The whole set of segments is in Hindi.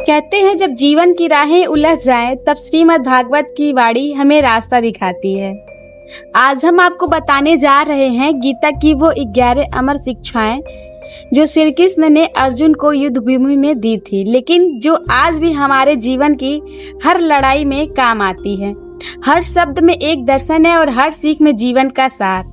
कहते हैं जब जीवन की राहें उलझ जाएं, तब श्रीमद् भागवत की वाणी हमें रास्ता दिखाती है। आज हम आपको बताने जा रहे हैं गीता की वो 11 अमर शिक्षाएं जो श्री कृष्ण ने अर्जुन को युद्ध भूमि में दी थी, लेकिन जो आज भी हमारे जीवन की हर लड़ाई में काम आती है। हर शब्द में एक दर्शन है और हर सीख में जीवन का सार।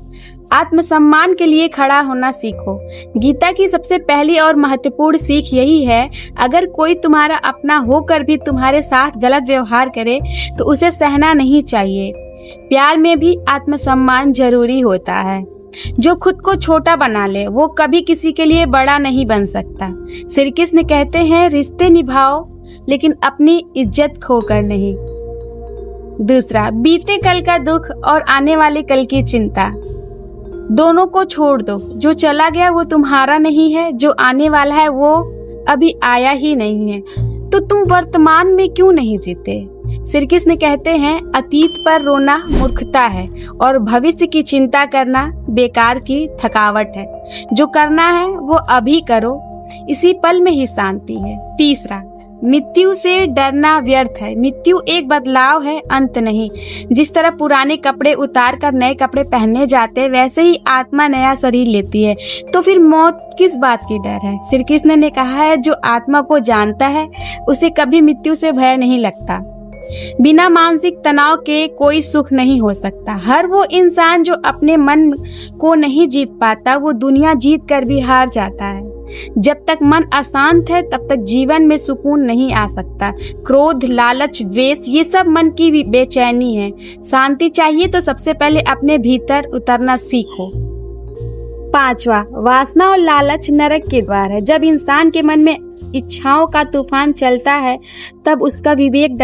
आत्मसम्मान के लिए खड़ा होना सीखो। गीता की सबसे पहली और महत्वपूर्ण सीख यही है, अगर कोई तुम्हारा अपना होकर भी तुम्हारे साथ गलत व्यवहार करे तो उसे सहना नहीं चाहिए। प्यार में भी आत्मसम्मान जरूरी होता है। जो खुद को छोटा बना ले वो कभी किसी के लिए बड़ा नहीं बन सकता। श्री कृष्ण कहते हैं रिश्ते निभाओ लेकिन अपनी इज्जत खोकर नहीं। दूसरा, बीते कल का दुख और आने वाले कल की चिंता दोनों को छोड़ दो। जो चला गया वो तुम्हारा नहीं है, जो आने वाला है वो अभी आया ही नहीं है, तो तुम वर्तमान में क्यों नहीं जीते। श्री कृष्ण कहते हैं अतीत पर रोना मूर्खता है और भविष्य की चिंता करना बेकार की थकावट है। जो करना है वो अभी करो, इसी पल में ही शांति है। तीसरा, मृत्यु से डरना व्यर्थ है। मृत्यु एक बदलाव है, अंत नहीं। जिस तरह पुराने कपड़े उतार कर नए कपड़े पहनने जाते हैं, वैसे ही आत्मा नया शरीर लेती है। तो फिर मौत किस बात की डर है। श्री कृष्ण ने कहा है जो आत्मा को जानता है उसे कभी मृत्यु से भय नहीं लगता। बिना मानसिक तनाव के कोई सुख नहीं हो सकता। हर वो इंसान जो अपने मन को नहीं जीत पाता वो दुनिया जीत कर भी हार जाता है। जब तक मन अशांत है तब तक जीवन में सुकून नहीं आ सकता। क्रोध, लालच, द्वेष ये सब मन की बेचैनी है। शांति चाहिए तो सबसे पहले अपने भीतर उतरना सीखो। पांचवा, वासना और लालच नरक के द्वार है। जब इंसान के मन में इच्छाओं का तूफान चलता है तब उसका विवेक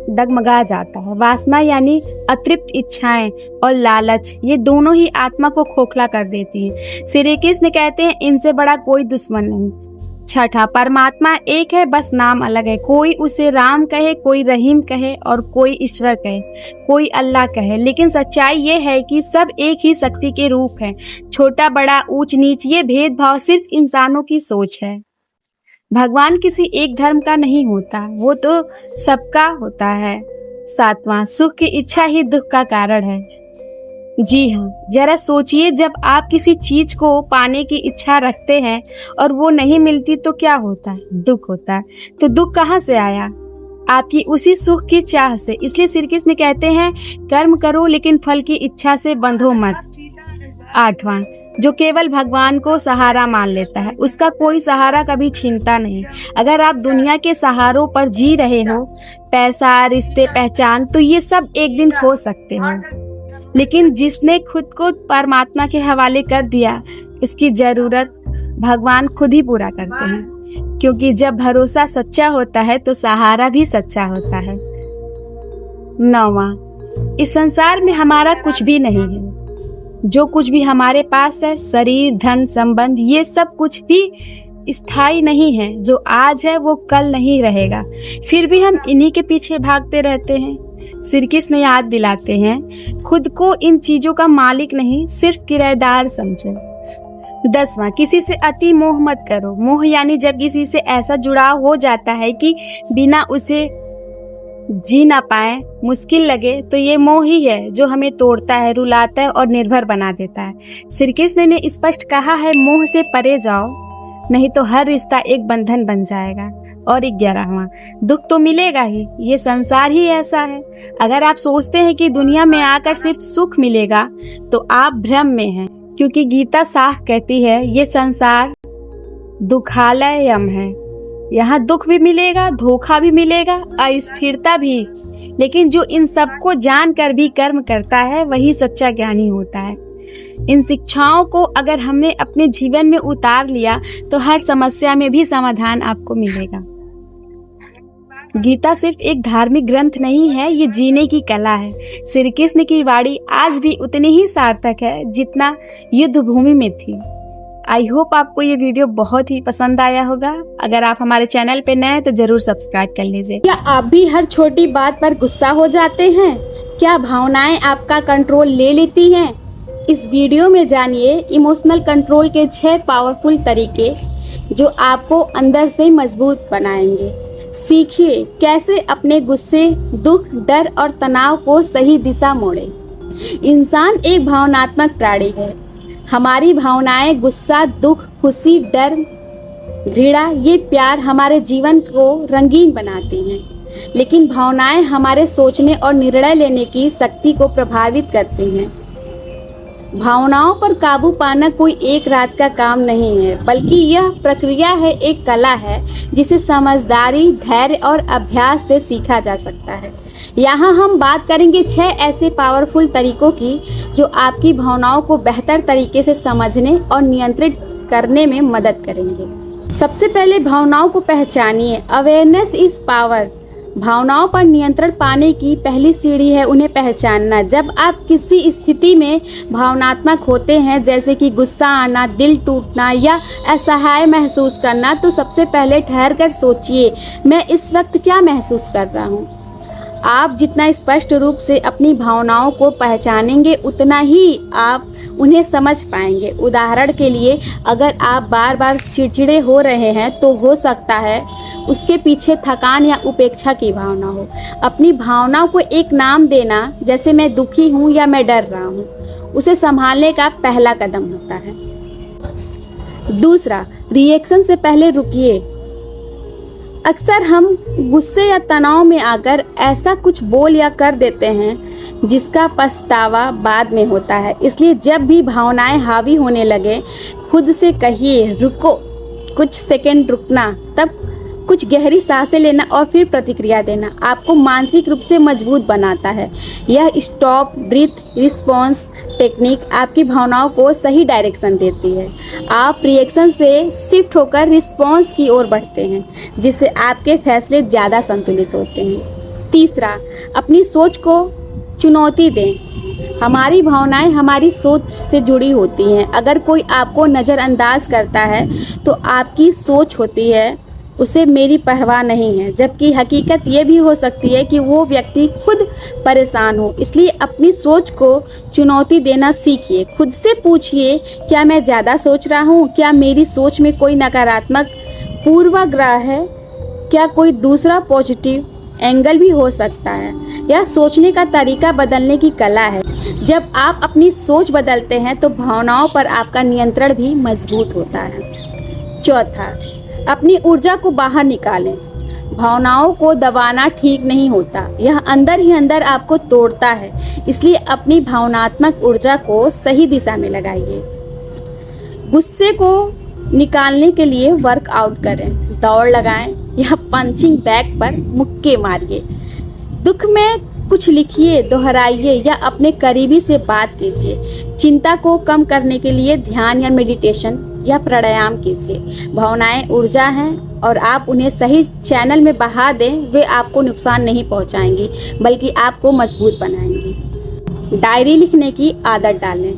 डगमगा जाता है। वासना यानी अतृप्त इच्छाएं और लालच ये दोनों ही आत्मा को खोखला कर देती है। श्री कृष्ण कहते हैं इनसे बड़ा कोई दुश्मन नहीं। छठा, परमात्मा एक है, बस नाम अलग है। कोई उसे राम कहे, कोई रहीम कहे और कोई ईश्वर कहे, कोई अल्लाह कहे, लेकिन सच्चाई ये है कि सब एक ही शक्ति के रूप है। छोटा बड़ा, ऊंच नीच ये भेदभाव सिर्फ इंसानों की सोच है। भगवान किसी एक धर्म का नहीं होता, वो तो सबका होता है। सातवां, सुख की इच्छा ही दुख का कारण है। जी हाँ, जरा सोचिए, जब आप किसी चीज को पाने की इच्छा रखते हैं और वो नहीं मिलती तो क्या होता है, दुख होता है। तो दुख कहाँ से आया, आपकी उसी सुख की चाह से। इसलिए श्री कृष्ण कहते हैं कर्म करो लेकिन फल की इच्छा से बंधो मत। आठवां, जो केवल भगवान को सहारा मान लेता है उसका कोई सहारा कभी छीनता नहीं। अगर आप दुनिया के सहारों पर जी रहे हो, पैसा, रिश्ते, पहचान, तो ये सब एक दिन खो सकते हो, लेकिन जिसने खुद को परमात्मा के हवाले कर दिया इसकी जरूरत भगवान खुद ही पूरा करते हैं, क्योंकि जब भरोसा सच्चा होता है तो सहारा भी सच्चा होता है। नौवां, इस संसार में हमारा कुछ भी नहीं है। जो कुछ भी हमारे पास है, शरीर, धन, संबंध, ये सब कुछ भी स्थायी नहीं है। जो आज है वो कल नहीं रहेगा, फिर भी हम इन्हीं के पीछे भागते रहते हैं। श्री कृष्ण याद दिलाते हैं खुद को इन चीजों का मालिक नहीं, सिर्फ किराएदार समझो। 10वां, किसी से अति मोह मत करो। मोह यानी जब किसी से ऐसा जुड़ाव हो जाता है कि बिना उसे जी ना पाए, मुश्किल लगे, तो ये मोह ही है जो हमें तोड़ता है, रुलाता है और निर्भर बना देता है। श्री कृष्ण ने स्पष्ट कहा है मोह से परे जाओ, नहीं तो हर रिश्ता एक बंधन बन जाएगा। और 11वां, दुख तो मिलेगा ही, ये संसार ही ऐसा है। अगर आप सोचते हैं कि दुनिया में आकर सिर्फ सुख मिलेगा तो आप भ्रम में हैं, क्योंकि गीता साफ कहती है ये संसार दुखालय यम है। यहाँ दुख भी मिलेगा, धोखा भी मिलेगा, अस्थिरता भी, लेकिन जो इन सबको जानकर भी कर्म करता है वही सच्चा ज्ञानी होता है। इन शिक्षाओं को अगर हमने अपने जीवन में उतार लिया तो हर समस्या में भी समाधान आपको मिलेगा। गीता सिर्फ एक धार्मिक ग्रंथ नहीं है, ये जीने की कला है। श्री कृष्ण की वाणी आज भी उतनी ही सार्थक है जितना युद्ध भूमि में थी। आई होप आपको ये वीडियो बहुत ही पसंद आया होगा। अगर आप हमारे चैनल पे नए हैं तो जरूर सब्सक्राइब कर लीजिए। क्या आप भी हर छोटी बात पर गुस्सा हो जाते हैं? क्या भावनाएं आपका कंट्रोल ले लेती हैं? इस वीडियो में जानिए इमोशनल कंट्रोल के 6 पावरफुल तरीके जो आपको अंदर से मजबूत बनाएंगे। सीखिए कैसे अपने गुस्से, दुख, डर और तनाव को सही दिशा मोड़े। इंसान एक भावनात्मक प्राणी है। हमारी भावनाएं गुस्सा, दुख, खुशी, डर, घृणा, ये प्यार हमारे जीवन को रंगीन बनाती हैं। लेकिन भावनाएं हमारे सोचने और निर्णय लेने की शक्ति को प्रभावित करती हैं। भावनाओं पर काबू पाना कोई एक रात का काम नहीं है, बल्कि यह प्रक्रिया है, एक कला है जिसे समझदारी, धैर्य और अभ्यास से सीखा जा सकता है। यहाँ हम बात करेंगे 6 ऐसे पावरफुल तरीकों की जो आपकी भावनाओं को बेहतर तरीके से समझने और नियंत्रित करने में मदद करेंगे। सबसे पहले भावनाओं को पहचानिए। Awareness is power. भावनाओं पर नियंत्रण पाने की पहली सीढ़ी है उन्हें पहचानना। जब आप किसी स्थिति में भावनात्मक होते हैं, जैसे कि गुस्सा आना, दिल टूटना या असहाय महसूस करना, तो सबसे पहले ठहर कर सोचिए, मैं इस वक्त क्या महसूस कर रहा हूँ। आप जितना स्पष्ट रूप से अपनी भावनाओं को पहचानेंगे, उतना ही आप उन्हें समझ पाएंगे। उदाहरण के लिए, अगर आप बार बार चिड़चिड़े हो रहे हैं, तो हो सकता है उसके पीछे थकान या उपेक्षा की भावना हो। अपनी भावनाओं को एक नाम देना, जैसे मैं दुखी हूँ या मैं डर रहा हूँ, उसे संभालने का पहला कदम होता है। दूसरा, रिएक्शन से पहले रुकिए। अक्सर हम गुस्से या तनाव में आकर ऐसा कुछ बोल या कर देते हैं जिसका पछतावा बाद में होता है। इसलिए जब भी भावनाएं हावी होने लगे, खुद से कहिए, रुको, कुछ सेकंड रुकना, तब कुछ गहरी सांसें लेना और फिर प्रतिक्रिया देना आपको मानसिक रूप से मजबूत बनाता है। यह स्टॉप ब्रीथ रिस्पॉन्स टेक्निक आपकी भावनाओं को सही डायरेक्शन देती है। आप रिएक्शन से शिफ्ट होकर रिस्पॉन्स की ओर बढ़ते हैं, जिससे आपके फैसले ज़्यादा संतुलित होते हैं। तीसरा, अपनी सोच को चुनौती दें। हमारी भावनाएं हमारी सोच से जुड़ी होती हैं। अगर कोई आपको नज़रअंदाज करता है तो आपकी सोच होती है उसे मेरी परवाह नहीं है, जबकि हकीकत ये भी हो सकती है कि वो व्यक्ति खुद परेशान हो। इसलिए अपनी सोच को चुनौती देना सीखिए। खुद से पूछिए, क्या मैं ज़्यादा सोच रहा हूँ? क्या मेरी सोच में कोई नकारात्मक पूर्वाग्रह है? क्या कोई दूसरा पॉजिटिव एंगल भी हो सकता है? यह सोचने का तरीका बदलने की कला है। जब आप अपनी सोच बदलते हैं तो भावनाओं पर आपका नियंत्रण भी मजबूत होता है। चौथा, अपनी ऊर्जा को बाहर निकालें। भावनाओं को दबाना ठीक नहीं होता, यह अंदर ही अंदर आपको तोड़ता है। इसलिए अपनी भावनात्मक ऊर्जा को सही दिशा में लगाइए। गुस्से को निकालने के लिए वर्कआउट करें, दौड़ लगाएं या पंचिंग बैग पर मुक्के मारिए। दुख में कुछ लिखिए, दोहराइए या अपने करीबी से बात कीजिए। चिंता को कम करने के लिए ध्यान या मेडिटेशन या प्राणायाम कीजिए। भावनाएं ऊर्जा हैं और आप उन्हें सही चैनल में बहा दें, वे आपको नुकसान नहीं पहुंचाएंगी बल्कि आपको मजबूत बनाएंगी। डायरी लिखने की आदत डालें।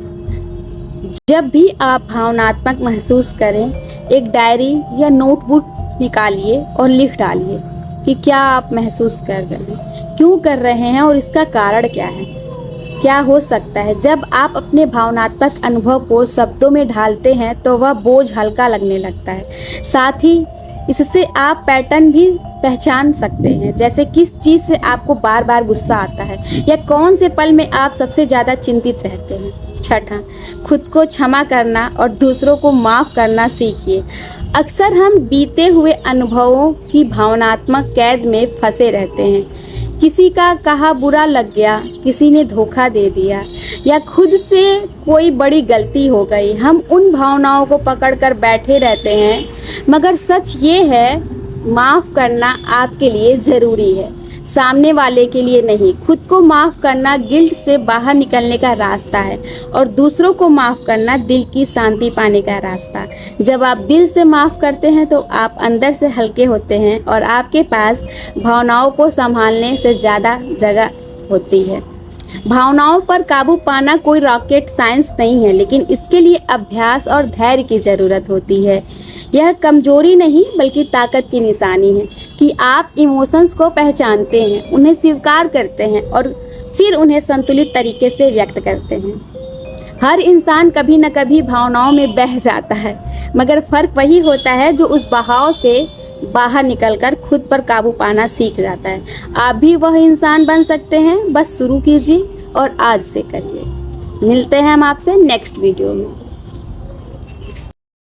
जब भी आप भावनात्मक महसूस करें, एक डायरी या नोटबुक निकालिए और लिख डालिए कि क्या आप महसूस कर रहे हैं, क्यों कर रहे हैं और इसका कारण क्या है, क्या हो सकता है। जब आप अपने भावनात्मक अनुभव को शब्दों में ढालते हैं तो वह बोझ हल्का लगने लगता है। साथ ही इससे आप पैटर्न भी पहचान सकते हैं, जैसे किस चीज़ से आपको बार बार गुस्सा आता है या कौन से पल में आप सबसे ज़्यादा चिंतित रहते हैं। छठा, खुद को क्षमा करना और दूसरों को माफ़ करना सीखिए। अक्सर हम बीते हुए अनुभवों की भावनात्मक कैद में फंसे रहते हैं। किसी का कहा बुरा लग गया, किसी ने धोखा दे दिया या खुद से कोई बड़ी गलती हो गई। हम उन भावनाओं को पकड़कर बैठे रहते हैं, मगर सच ये है, माफ़ करना आपके लिए ज़रूरी है, सामने वाले के लिए नहीं। खुद को माफ़ करना गिल्ट से बाहर निकलने का रास्ता है और दूसरों को माफ़ करना दिल की शांति पाने का रास्ता। जब आप दिल से माफ़ करते हैं तो आप अंदर से हल्के होते हैं और आपके पास भावनाओं को संभालने से ज़्यादा जगह होती है। भावनाओं पर काबू पाना कोई रॉकेट साइंस नहीं है, लेकिन इसके लिए अभ्यास और धैर्य की ज़रूरत होती है। यह कमजोरी नहीं बल्कि ताकत की निशानी है कि आप इमोशंस को पहचानते हैं, उन्हें स्वीकार करते हैं और फिर उन्हें संतुलित तरीके से व्यक्त करते हैं। हर इंसान कभी न कभी भावनाओं में बह जाता है, मगर फ़र्क वही होता है जो उस बहाव से बाहर निकलकर खुद पर काबू पाना सीख जाता है। आप भी वह इंसान बन सकते हैं, बस शुरू कीजिए और आज से करिए। मिलते हैं हम आपसे नेक्स्ट वीडियो में।